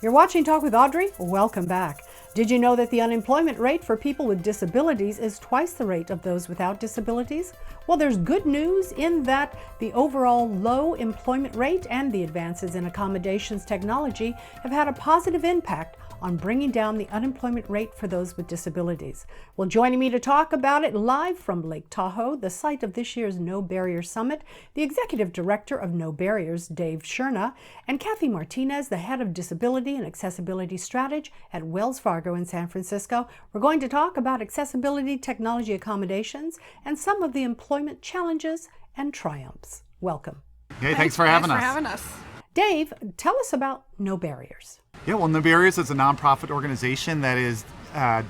You're watching Talk with Audrey. Welcome back. Did you know that the unemployment rate for people with disabilities is twice the rate of those without disabilities? Well, there's good news in that the overall low employment rate and the advances in accommodations technology have had a positive impact on bringing down the unemployment rate for those with disabilities. Well, joining me to talk about it live from Lake Tahoe, the site of this year's No Barrier Summit, the Executive Director of No Barriers, Dave Shurna, and Kathy Martinez, the Head of Disability and Accessibility Strategy at Wells Fargo in San Francisco. We're going to talk about accessibility technology accommodations and some of the employment challenges and triumphs. Welcome. Hey, thanks for having us. Dave, tell us about No Barriers. Yeah, well, No Barriers is a nonprofit organization that is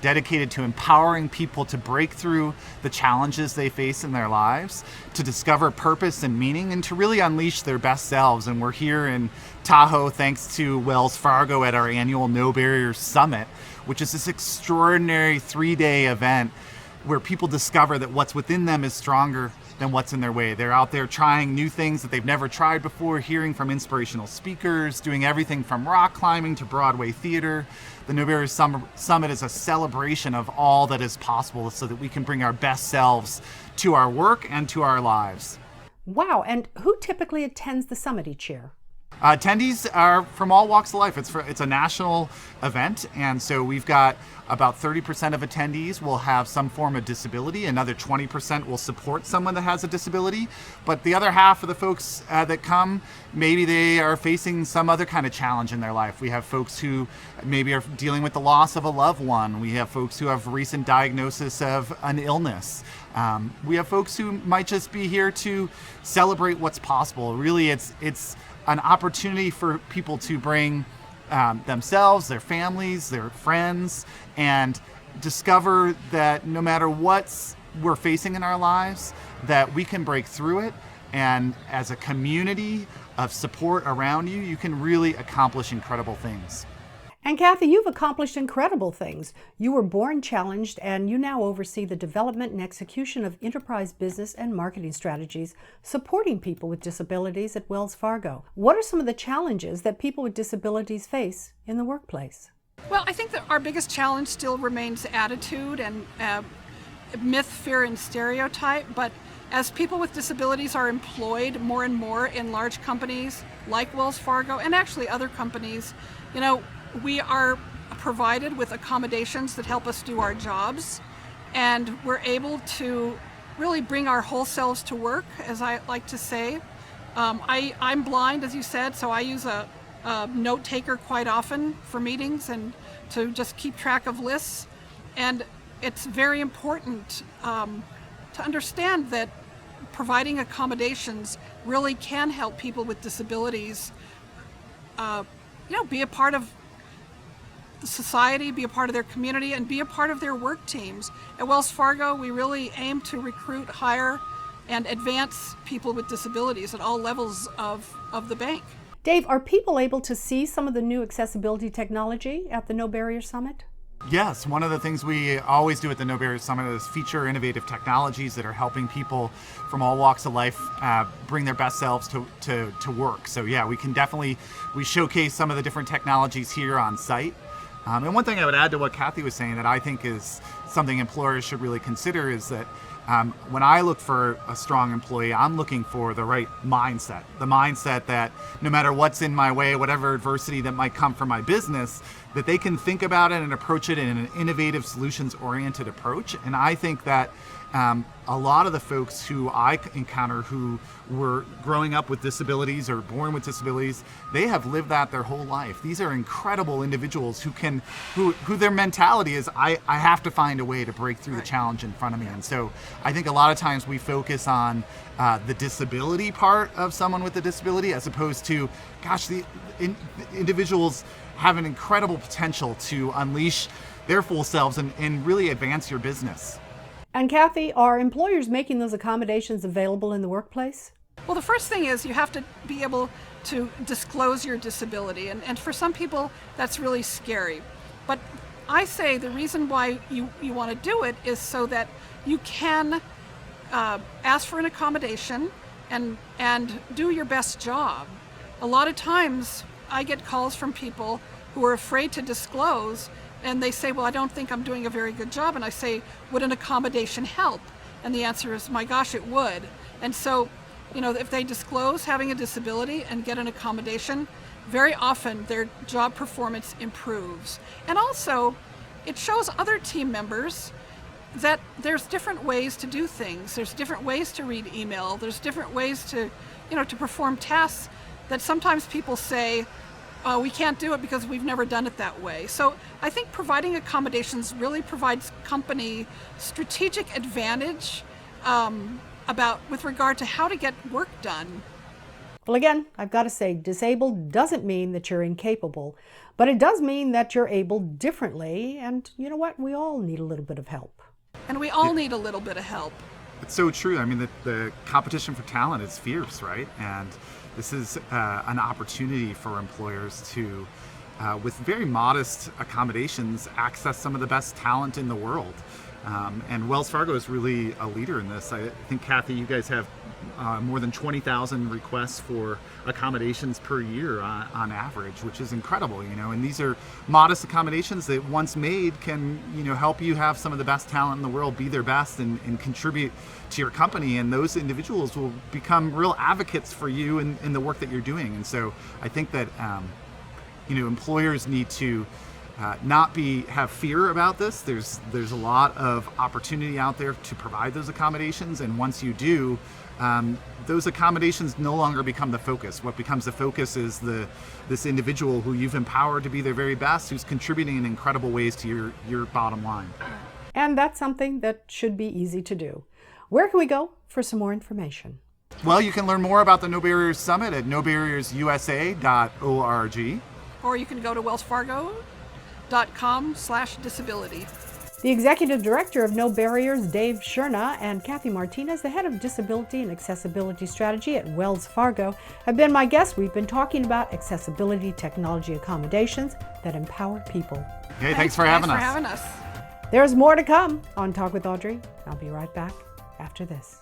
dedicated to empowering people to break through the challenges they face in their lives, to discover purpose and meaning, and to really unleash their best selves. And we're here in Tahoe thanks to Wells Fargo at our annual No Barriers Summit, which is this extraordinary 3-day event where people discover that what's within them is stronger than what's in their way. They're out there trying new things that they've never tried before, hearing from inspirational speakers, doing everything from rock climbing to Broadway theater. The No Barriers Summit is a celebration of all that is possible so that we can bring our best selves to our work and to our lives. Wow, and who typically attends the summit each year? Attendees are from all walks of life. It's a national event, and so we've got about 30% of attendees will have some form of disability. Another 20% will support someone that has a disability. But the other half of the folks that come, maybe they are facing some other kind of challenge in their life. We have folks who maybe are dealing with the loss of a loved one. We have folks who have recent diagnosis of an illness. We have folks who might just be here to celebrate what's possible. Really, it's an opportunity for people to bring themselves, their families, their friends, and discover that no matter what we're facing in our lives, that we can break through it. And as a community of support around you, you can really accomplish incredible things. And Kathy, you've accomplished incredible things. You were born challenged, and you now oversee the development and execution of enterprise business and marketing strategies supporting people with disabilities at Wells Fargo. What are some of the challenges that people with disabilities face in the workplace? Well, I think that our biggest challenge still remains attitude and myth, fear, and stereotype. But as people with disabilities are employed more and more in large companies like Wells Fargo and actually other companies, we are provided with accommodations that help us do our jobs, and we're able to really bring our whole selves to work, as I like to say. I'm blind, as you said, so I use a note taker quite often for meetings and to just keep track of lists. And it's very important to understand that providing accommodations really can help people with disabilities be a part of the society, be a part of their community, and be a part of their work teams. At Wells Fargo, we really aim to recruit, hire, and advance people with disabilities at all levels of the bank. Dave, are people able to see some of the new accessibility technology at the No Barrier Summit? Yes, one of the things we always do at the No Barriers Summit is feature innovative technologies that are helping people from all walks of life bring their best selves to work. So yeah, we showcase some of the different technologies here on site. And one thing I would add to what Kathy was saying that I think is something employers should really consider is that when I look for a strong employee, I'm looking for the right mindset. The mindset that no matter what's in my way, whatever adversity that might come from my business, that they can think about it and approach it in an innovative, solutions-oriented approach. And I think that a lot of the folks who I encounter who were growing up with disabilities or born with disabilities, they have lived that their whole life. These are incredible individuals who their mentality is, I have to find a way to break through the challenge in front of me. And so I think a lot of times we focus on the disability part of someone with a disability as opposed to, the individuals have an incredible potential to unleash their full selves and really advance your business. And Kathy, are employers making those accommodations available in the workplace? Well, the first thing is you have to be able to disclose your disability. And for some people, that's really scary. But I say the reason why you want to do it is so that you can ask for an accommodation and do your best job. A lot of times I get calls from people who are afraid to disclose, and they say, well, I don't think I'm doing a very good job. And I say, would an accommodation help? And the answer is, my gosh, it would. And so, if they disclose having a disability and get an accommodation, very often their job performance improves. And also, it shows other team members that there's different ways to do things. There's different ways to read email. There's different ways to perform tasks that sometimes people say, we can't do it because we've never done it that way. So I think providing accommodations really provides company strategic advantage with regard to how to get work done. Well, again, I've got to say, disabled doesn't mean that you're incapable, but it does mean that you're able differently. And you know what? We all need a little bit of help. And we all need a little bit of help. It's so true. I mean, the competition for talent is fierce, right? And this is an opportunity for employers to, with very modest accommodations, access some of the best talent in the world. And Wells Fargo is really a leader in this. I think, Kathy, you guys have more than 20,000 requests for accommodations per year on average, which is incredible, and these are modest accommodations that once made can, help you have some of the best talent in the world be their best and contribute to your company. And those individuals will become real advocates for you in the work that you're doing. And so I think that, employers need to not have fear about this. There's a lot of opportunity out there to provide those accommodations, and once you do, those accommodations no longer become the focus. What becomes the focus is this individual who you've empowered to be their very best, who's contributing in incredible ways to your bottom line. And that's something that should be easy to do. Where can we go for some more information? Well, you can learn more about the No Barriers Summit at nobarriersusa.org. Or you can go to wellsfargo.com/disability. The Executive Director of No Barriers, Dave Shurna, and Kathy Martinez, the Head of Disability and Accessibility Strategy at Wells Fargo, have been my guests. We've been talking about accessibility technology accommodations that empower people. Hey, thanks for having us. Thanks for having us. There's more to come on Talk with Audrey. I'll be right back after this.